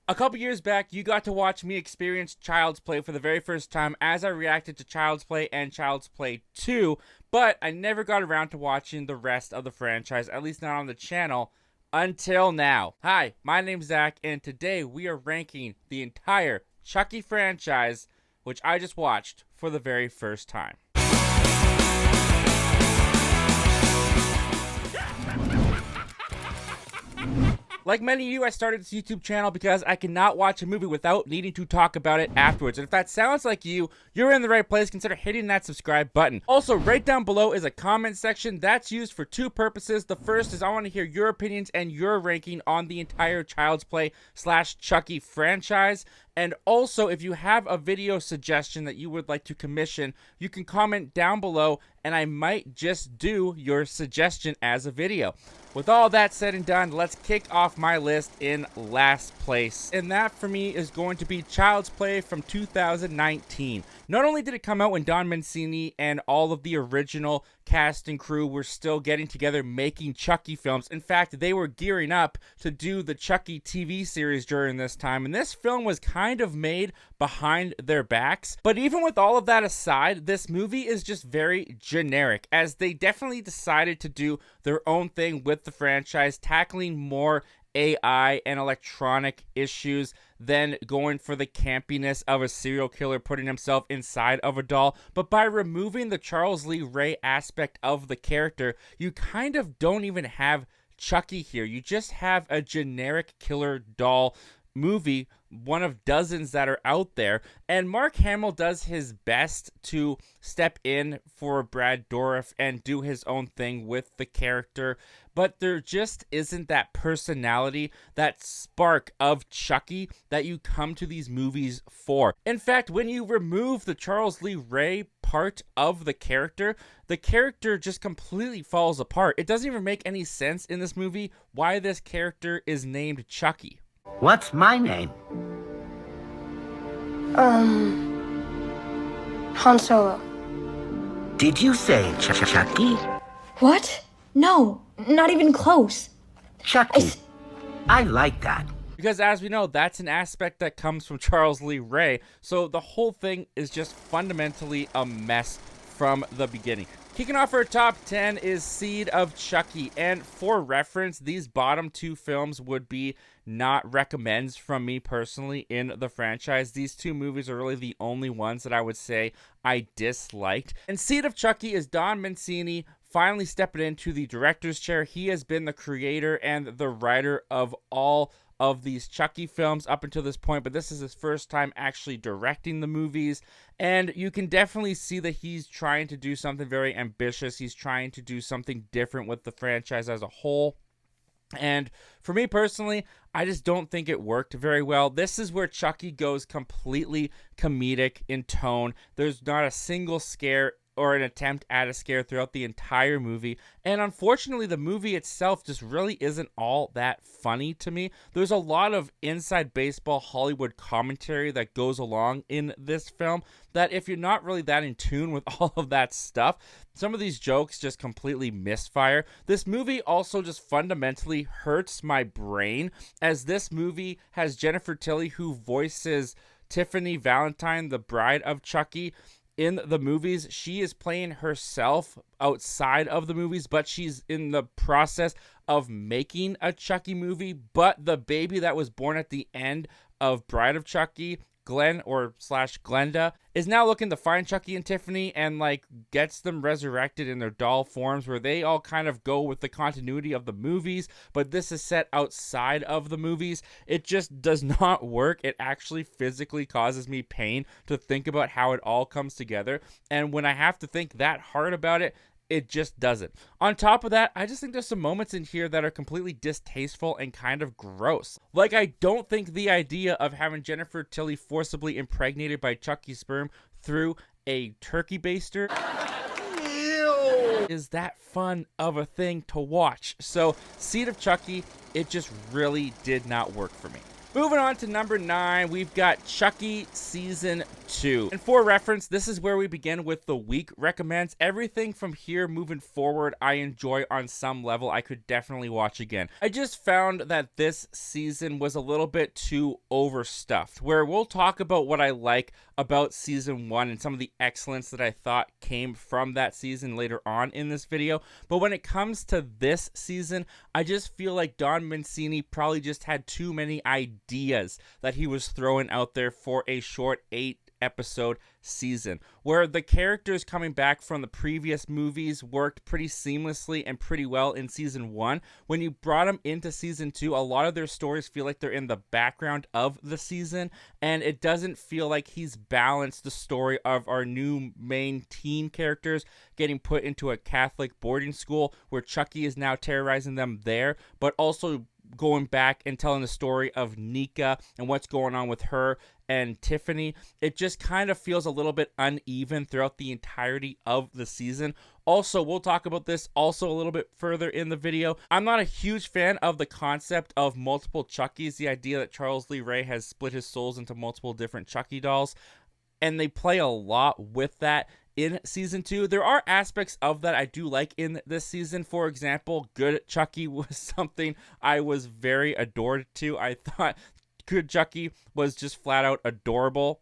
A couple years back, you got to watch me experience Child's Play for the very first time as I reacted to Child's Play and Child's Play 2, but I never got around to watching the rest of the franchise, at least not on the channel, until now. Hi, my name's Zach, and today we are ranking the entire Chucky franchise, which I just watched for the very first time. Like many of you, I started this YouTube channel because I cannot watch a movie without needing to talk about it afterwards. And if that sounds like you, you're in the right place. Consider hitting that subscribe button. Also, right down below is a comment section that's used for two purposes. The first is I want to hear your opinions and your ranking on the entire Child's Play / Chucky franchise. And also, if you have a video suggestion that you would like to commission, you can comment down below and I might just do your suggestion as a video. With all that said and done, let's kick off my list in last place. And that for me is going to be Child's Play from 2019. Not only did it come out when Don Mancini and all of the original cast and crew were still getting together making Chucky films. In fact, they were gearing up to do the Chucky TV series during this time. And this film was kind of made behind their backs. But even with all of that aside, this movie is just very generic, as they definitely decided to do their own thing with the franchise, tackling more AI and electronic issues than going for the campiness of a serial killer putting himself inside of a doll. But by removing the Charles Lee Ray aspect of the character, you kind of don't even have Chucky here. You just have a generic killer doll movie, one of dozens that are out there, and Mark Hamill does his best to step in for Brad Dourif and do his own thing with the character, but there just isn't that personality, that spark of Chucky that you come to these movies for. In fact, when you remove the Charles Lee Ray part of the character just completely falls apart. It doesn't even make any sense in this movie why this character is named Chucky. What's my name? Han Solo. Did you say Chucky? What? No, not even close. Chucky. I like that. Because as we know, that's an aspect that comes from Charles Lee Ray, so the whole thing is just fundamentally a mess from the beginning. Kicking off our top 10 is Seed of Chucky, and for reference, these bottom two films would be not recommends from me personally in the franchise. These two movies are really the only ones that I would say I disliked. And Seed of Chucky is Don Mancini finally stepping into the director's chair. He has been the creator and the writer of all of these Chucky films up until this point, but this is his first time actually directing the movies, and you can definitely see that he's trying to do something very ambitious. He's trying to do something different with the franchise as a whole, and for me personally, I just don't think it worked very well. This is where Chucky goes completely comedic in tone. There's not a single scare or an attempt at a scare throughout the entire movie, and unfortunately the movie itself just really isn't all that funny to me. There's a lot of inside baseball Hollywood commentary that goes along in this film that if you're not really that in tune with all of that stuff, some of these jokes just completely misfire. This movie also just fundamentally hurts my brain, as this movie has Jennifer Tilly, who voices Tiffany Valentine, the Bride of Chucky. In the movies, she is playing herself outside of the movies, but she's in the process of making a Chucky movie. But the baby that was born at the end of Bride of Chucky, Glenn or / Glenda, is now looking to find Chucky and Tiffany and like gets them resurrected in their doll forms, where they all kind of go with the continuity of the movies, but this is set outside of the movies. It just does not work. It actually physically causes me pain to think about how it all comes together, and when I have to think that hard about it, it just doesn't. On top of that, I just think there's some moments in here that are completely distasteful and kind of gross. Like, I don't think the idea of having Jennifer Tilly forcibly impregnated by Chucky's sperm through a turkey baster is that fun of a thing to watch. So, Seed of Chucky, it just really did not work for me. Moving on to number 9, we've got Chucky Season 2. And for reference, this is where we begin with the week recommends. Everything from here moving forward, I enjoy on some level. I could definitely watch again. I just found that this season was a little bit too overstuffed, where we'll talk about what I like about season 1 and some of the excellence that I thought came from that season later on in this video. But when it comes to this season, I just feel like Don Mancini probably just had too many ideas that he was throwing out there for a short 8-episode season, where the characters coming back from the previous movies worked pretty seamlessly and pretty well in season 1. When you brought them into season 2, a lot of their stories feel like they're in the background of the season, and it doesn't feel like he's balanced the story of our new main teen characters getting put into a Catholic boarding school where Chucky is now terrorizing them there, but also going back and telling the story of Nika and what's going on with her and Tiffany. It just kind of feels a little bit uneven throughout the entirety of the season. Also, we'll talk about this also a little bit further in the video. I'm not a huge fan of the concept of multiple Chuckies, the idea that Charles Lee Ray has split his souls into multiple different Chucky dolls, and they play a lot with that in season 2. There are aspects of that I do like in this season. For example, Good Chucky was something I was very adored to. I thought Good Chucky was just flat out adorable,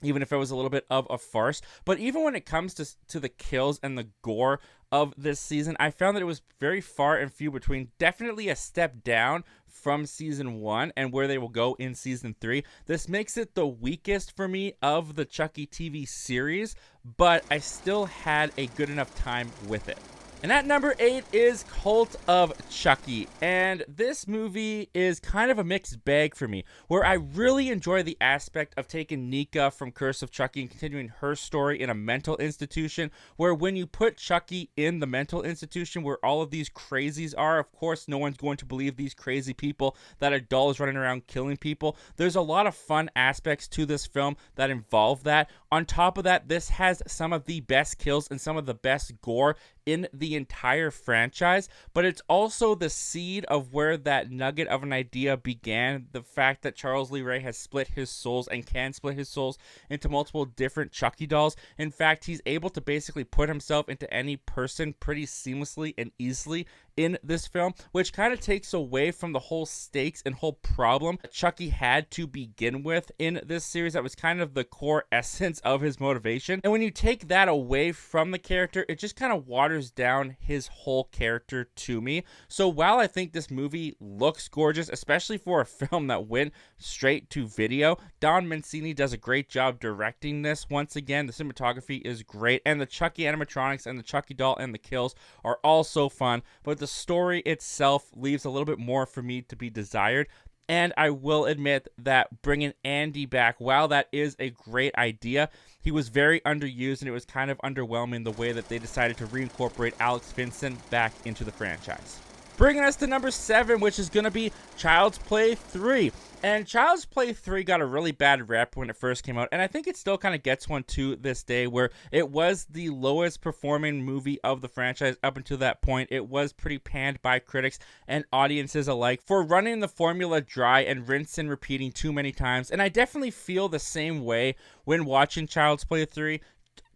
even if it was a little bit of a farce. But even when it comes to the kills and the gore of this season, I found that it was very far and few between. Definitely a step down from season 1 and where they will go in season 3. This makes it the weakest for me of the Chucky TV series, but I still had a good enough time with it. And at number 8 is Cult of Chucky. And this movie is kind of a mixed bag for me, where I really enjoy the aspect of taking Nika from Curse of Chucky and continuing her story in a mental institution, where when you put Chucky in the mental institution where all of these crazies are, of course, no one's going to believe these crazy people that are dolls running around killing people. There's a lot of fun aspects to this film that involve that. On top of that, this has some of the best kills and some of the best gore in the entire franchise, but it's also the seed of where that nugget of an idea began. The fact that Charles Lee Ray has split his souls and can split his souls into multiple different Chucky dolls. In fact, he's able to basically put himself into any person pretty seamlessly and easily in this film, which kind of takes away from the whole stakes and whole problem that Chucky had to begin with in this series. That was kind of the core essence of his motivation. And when you take that away from the character, it just kind of waters down his whole character to me. So while I think this movie looks gorgeous, especially for a film that went straight to video, Don Mancini does a great job directing this. Once again, the cinematography is great, and the Chucky animatronics and the Chucky doll and the kills are all so fun, but the story itself leaves a little bit more for me to be desired. And I will admit that bringing Andy back, while that is a great idea, he was very underused, and it was kind of underwhelming the way that they decided to reincorporate Alex Vincent back into the franchise. Bringing us to number 7, which is going to be Child's Play 3. And Child's Play 3 got a really bad rep when it first came out, and I think it still kind of gets one to this day, where it was the lowest performing movie of the franchise up until that point. It was pretty panned by critics and audiences alike for running the formula dry and rinse and repeating too many times, and I definitely feel the same way when watching Child's Play 3.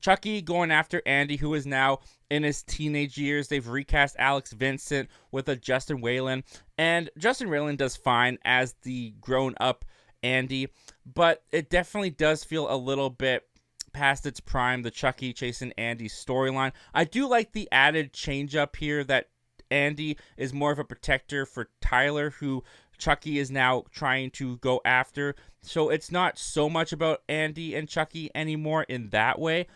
Chucky going after Andy, who is now in his teenage years. They've recast Alex Vincent with a Justin Whalen, and Justin Whalen does fine as the grown-up Andy, but it definitely does feel a little bit past its prime, the Chucky chasing Andy storyline. I do like the added change-up here that Andy is more of a protector for Tyler, who Chucky is now trying to go after. So it's not so much about Andy and Chucky anymore in that way.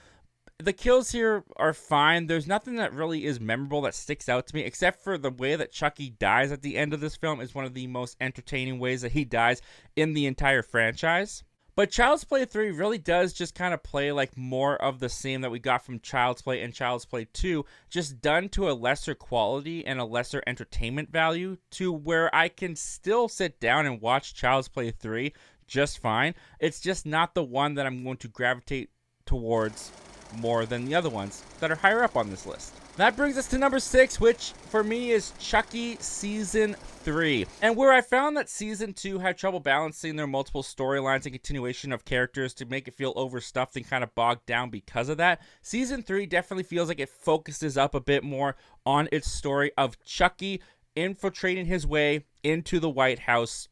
The kills here are fine. There's nothing that really is memorable that sticks out to me, except for the way that Chucky dies at the end of this film is one of the most entertaining ways that he dies in the entire franchise. But Child's Play 3 really does just kind of play like more of the same that we got from Child's Play and Child's Play 2, just done to a lesser quality and a lesser entertainment value, to where I can still sit down and watch Child's Play 3 just fine. It's just not the one that I'm going to gravitate towards more than the other ones that are higher up on this list. That brings us to number 6, which for me is Chucky Season 3. And where I found that Season 2 had trouble balancing their multiple storylines and continuation of characters to make it feel overstuffed and kind of bogged down because of that, Season 3 definitely feels like it focuses up a bit more on its story of Chucky infiltrating his way into the White House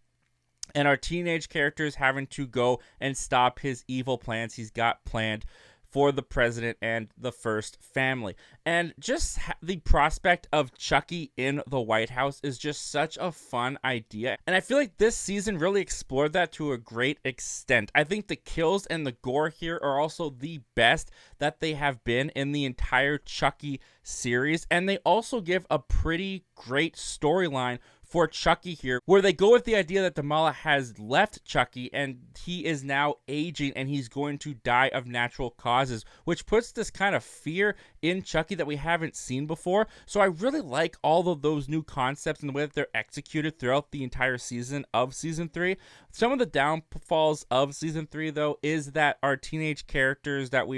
and our teenage characters having to go and stop his evil plans he's got planned for the president and the first family. And just the prospect of Chucky in the White House is just such a fun idea. And I feel like this season really explored that to a great extent. I think the kills and the gore here are also the best that they have been in the entire Chucky series. And they also give a pretty great storyline for Chucky here, where they go with the idea that Damala has left Chucky and he is now aging and he's going to die of natural causes, which puts this kind of fear in Chucky that we haven't seen before. So I really like all of those new concepts and the way that they're executed throughout the entire season of Season 3. Some of the downfalls of Season 3, though, is that our teenage characters that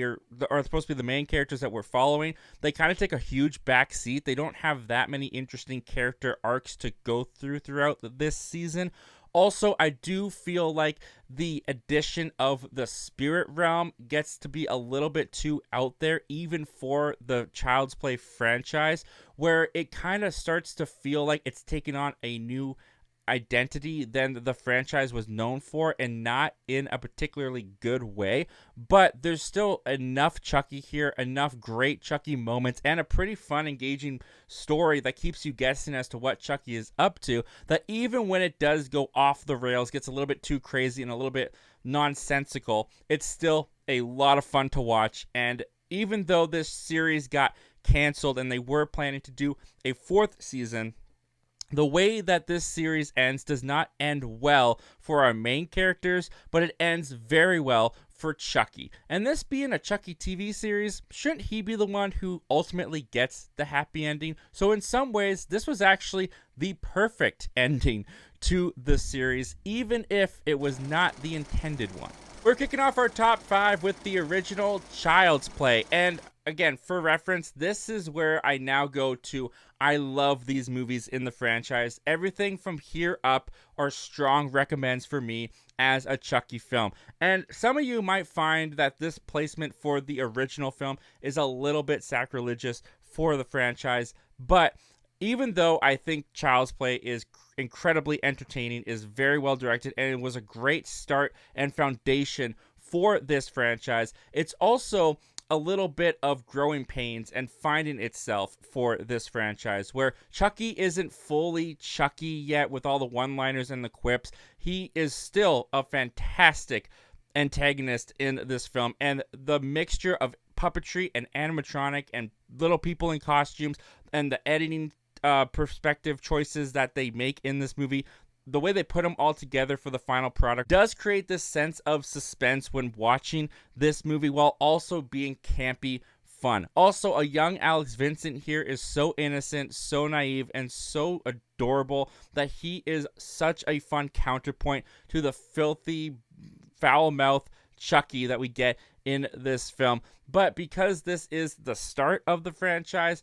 are supposed to be the main characters that we're following, they kind of take a huge back seat. They don't have that many interesting character arcs to go throughout this season. Also, I do feel like the addition of the spirit realm gets to be a little bit too out there, even for the Child's Play franchise, where it kind of starts to feel like it's taking on a new identity than the franchise was known for, and not in a particularly good way. But there's still enough Chucky here, enough great Chucky moments, and a pretty fun, engaging story that keeps you guessing as to what Chucky is up to, that even when it does go off the rails, gets a little bit too crazy and a little bit nonsensical, it's still a lot of fun to watch. And even though this series got canceled and they were planning to do a 4th season, the way that this series ends does not end well for our main characters, but it ends very well for Chucky. And this being a Chucky TV series, shouldn't he be the one who ultimately gets the happy ending? So in some ways, this was actually the perfect ending to the series, even if it was not the intended one. We're kicking off our top 5 with the original Child's Play. And again, for reference, this is where I now go to I love these movies in the franchise. Everything from here up are strong recommends for me as a Chucky film. And some of you might find that this placement for the original film is a little bit sacrilegious for the franchise, but even though I think Child's Play is incredibly entertaining, is very well directed, and it was a great start and foundation for this franchise, it's also a little bit of growing pains and finding itself for this franchise, where Chucky isn't fully Chucky yet with all the one-liners and the quips. He is still a fantastic antagonist in this film, and the mixture of puppetry and animatronic and little people in costumes and the editing perspective choices that they make in this movie, the way they put them all together for the final product, does create this sense of suspense when watching this movie, while also being campy fun. Also, a young Alex Vincent here is so innocent, so naive, and so adorable that he is such a fun counterpoint to the filthy, foul-mouthed Chucky that we get in this film. But because this is the start of the franchise,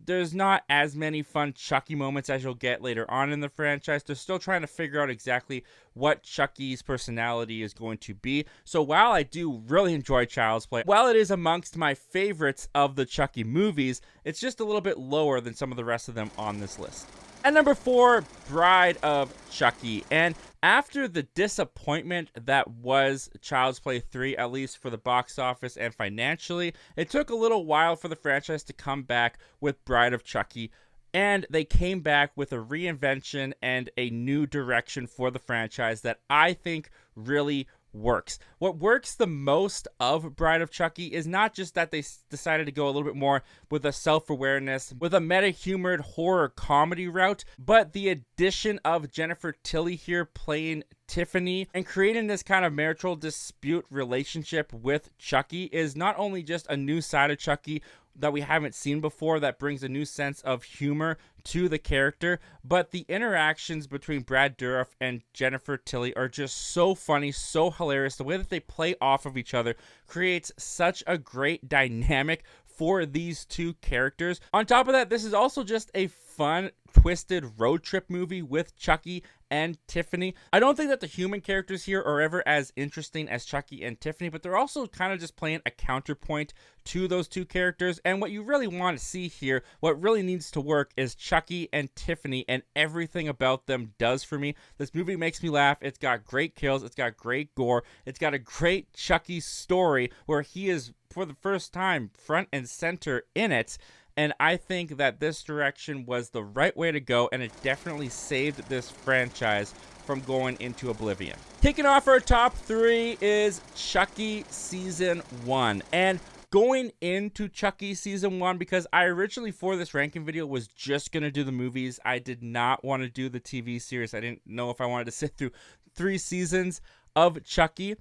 there's not as many fun Chucky moments as you'll get later on in the franchise. They're still trying to figure out exactly what Chucky's personality is going to be. So while I do really enjoy Child's Play, while it is amongst my favorites of the Chucky movies, it's just a little bit lower than some of the rest of them on this list. At number 4, Bride of Chucky. And after the disappointment that was Child's Play 3, at least for the box office and financially, it took a little while for the franchise to come back with Bride of Chucky. And they came back with a reinvention and a new direction for the franchise that I think really works. What works the most of Bride of Chucky is not just that they decided to go a little bit more with a self-awareness, with a meta-humored horror comedy route, but the addition of Jennifer Tilly here playing Tiffany and creating this kind of marital dispute relationship with Chucky is not only just a new side of Chucky that we haven't seen before that brings a new sense of humor to the character. But the interactions between Brad Dourif and Jennifer Tilly are just so funny, so hilarious. The way that they play off of each other creates such a great dynamic for these two characters. On top of that, this is also just a fun, twisted road trip movie with Chucky and Tiffany. I don't think that the human characters here are ever as interesting as Chucky and Tiffany, but they're also kind of just playing a counterpoint to those two characters. And what you really want to see here, what really needs to work, is Chucky and Tiffany, and everything about them does for me. This movie makes me laugh. It's got great kills. It's got great gore. It's got a great Chucky story where he is, for the first time, front and center in it. And I think that this direction was the right way to go, and it definitely saved this franchise from going into oblivion. Kicking off our top 3 is Chucky Season 1. And going into Chucky Season 1, because I originally, for this ranking video, was just going to do the movies. I did not want to do the TV series. I didn't know if I wanted to sit through 3 seasons of Chucky.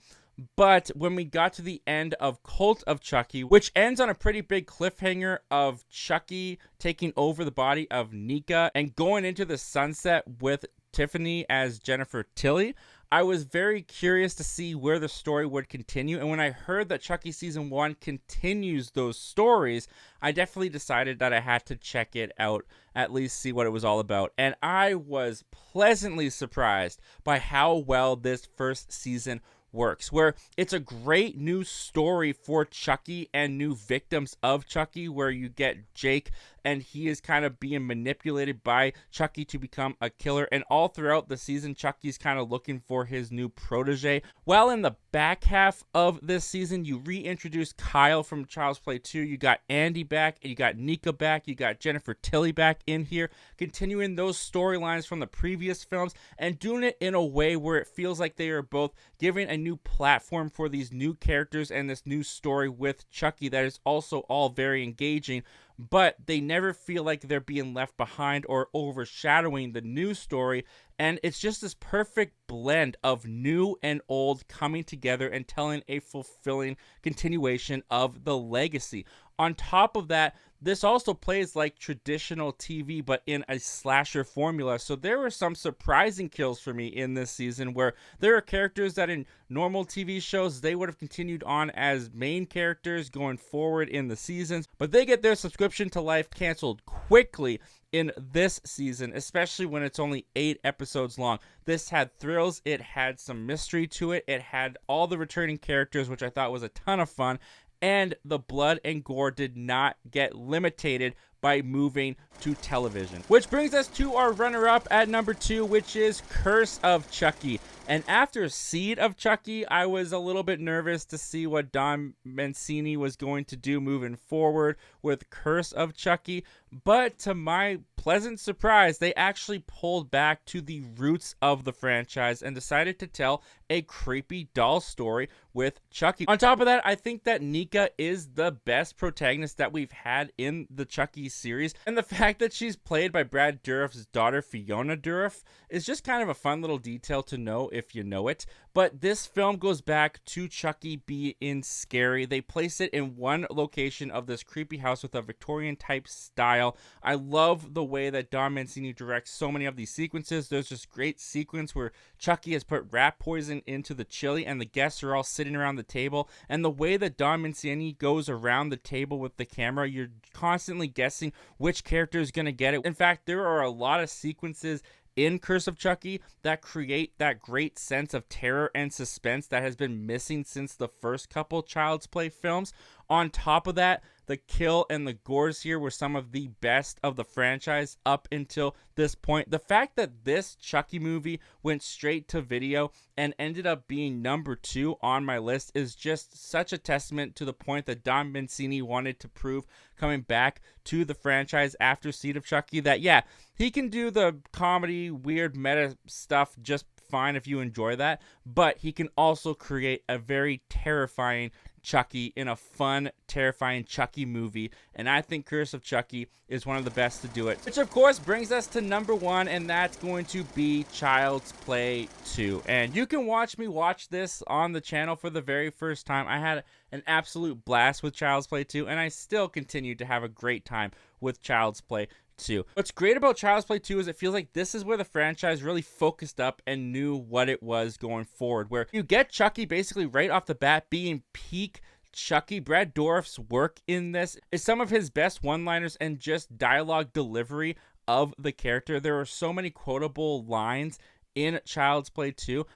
But when we got to the end of Cult of Chucky, which ends on a pretty big cliffhanger of Chucky taking over the body of Nika and going into the sunset with Tiffany as Jennifer Tilly, I was very curious to see where the story would continue. And when I heard that Chucky Season 1 continues those stories, I definitely decided that I had to check it out, at least see what it was all about. And I was pleasantly surprised by how well this first season works, where it's a great new story for Chucky and new victims of Chucky, where you get Jake and he is kind of being manipulated by Chucky to become a killer. And all throughout the season, Chucky's kind of looking for his new protege. While in the back half of this season, you reintroduce Kyle from Child's Play 2. You got Andy back, and you got Nika back. You got Jennifer Tilly back in here, continuing those storylines from the previous films and doing it in a way where it feels like they are both giving a new platform for these new characters and this new story with Chucky that is also all very engaging. But they never feel like they're being left behind or overshadowing the new story. And it's just this perfect blend of new and old coming together and telling a fulfilling continuation of the legacy. On top of that, this also plays like traditional TV, but in a slasher formula. So there were some surprising kills for me in this season, where there are characters that in normal TV shows, they would have continued on as main characters going forward in the seasons, but they get their subscription to life canceled quickly in this season, especially when it's only 8 episodes long. This had thrills, it had some mystery to it, it had all the returning characters, which I thought was a ton of fun, and the blood and gore did not get limited by moving to television. Which brings us to our runner-up at number 2, which is Curse of Chucky. And after Seed of Chucky, I was a little bit nervous to see what Don Mancini was going to do moving forward with Curse of Chucky. But to my pleasant surprise, they actually pulled back to the roots of the franchise and decided to tell a creepy doll story with Chucky. On top of that, I think that Nika is the best protagonist that we've had in the Chucky series. And the fact that she's played by Brad Dourif's daughter, Fiona Dourif, is just kind of a fun little detail to know if you know it. But this film goes back to Chucky being scary. They place it in one location of this creepy house with a Victorian type style. I love the way that Don Mancini directs so many of these sequences. There's this great sequence where Chucky has put rat poison into the chili and the guests are all sitting around the table. And the way that Don Mancini goes around the table with the camera, you're constantly guessing which character is going to get it. In fact, there are a lot of sequences in Curse of Chucky that create that great sense of terror and suspense that has been missing since the first couple Child's Play films. On top of that, the kill and the gores here were some of the best of the franchise up until this point. The fact that this Chucky movie went straight to video and ended up being number 2 on my list is just such a testament to the point that Don Mancini wanted to prove coming back to the franchise after Seed of Chucky, that yeah, he can do the comedy, weird meta stuff just fine if you enjoy that, but he can also create a very terrifying Chucky in a fun, terrifying Chucky movie, and I think Curse of Chucky is one of the best to do it. Which of course brings us to number 1, and that's going to be Child's Play 2. And you can watch me watch this on the channel for the very first time. I had an absolute blast with Child's Play 2, and I still continue to have a great time with Child's Play 2. What's great about Child's Play 2 is it feels like this is where the franchise really focused up and knew what it was going forward, where you get Chucky basically right off the bat being peak Chucky. Brad Dourif's work in this is some of his best one-liners and just dialogue delivery of the character. There are so many quotable lines in Child's Play 2.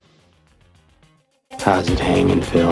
How's it hanging, Phil?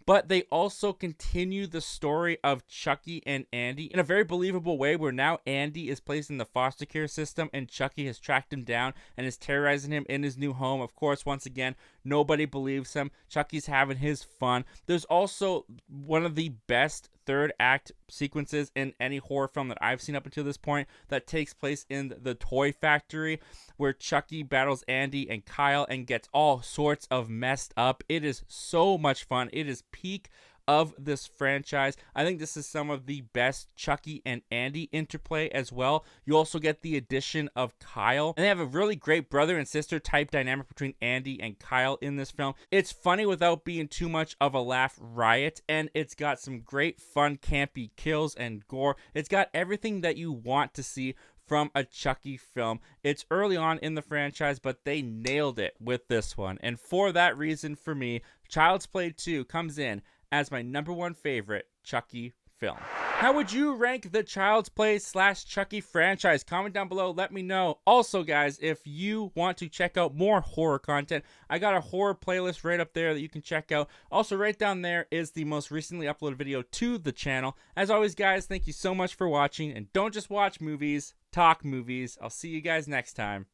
But they also continue the story of Chucky and Andy in a very believable way, where now Andy is placed in the foster care system and Chucky has tracked him down and is terrorizing him in his new home. Of course, once again, nobody believes him. Chucky's having his fun. There's also one of the best third act sequences in any horror film that I've seen up until this point that takes place in the toy factory, where Chucky battles Andy and Kyle and gets all sorts of messed up. It is so much fun. It is peak of this franchise. I think this is some of the best Chucky and Andy interplay as well. You also get the addition of Kyle, and they have a really great brother and sister type dynamic between Andy and Kyle in this film. It's funny without being too much of a laugh riot, and it's got some great fun campy kills and gore. It's got everything that you want to see from a Chucky film. It's early on in the franchise, but they nailed it with this one. And for that reason, for me, Child's Play 2 comes in as my number 1 favorite Chucky film. How would you rank the Child's Play / Chucky franchise? Comment down below, let me know. Also, guys, if you want to check out more horror content, I got a horror playlist right up there that you can check out. Also, right down there is the most recently uploaded video to the channel. As always, guys, thank you so much for watching, and don't just watch movies, talk movies. I'll see you guys next time.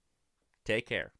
Take care.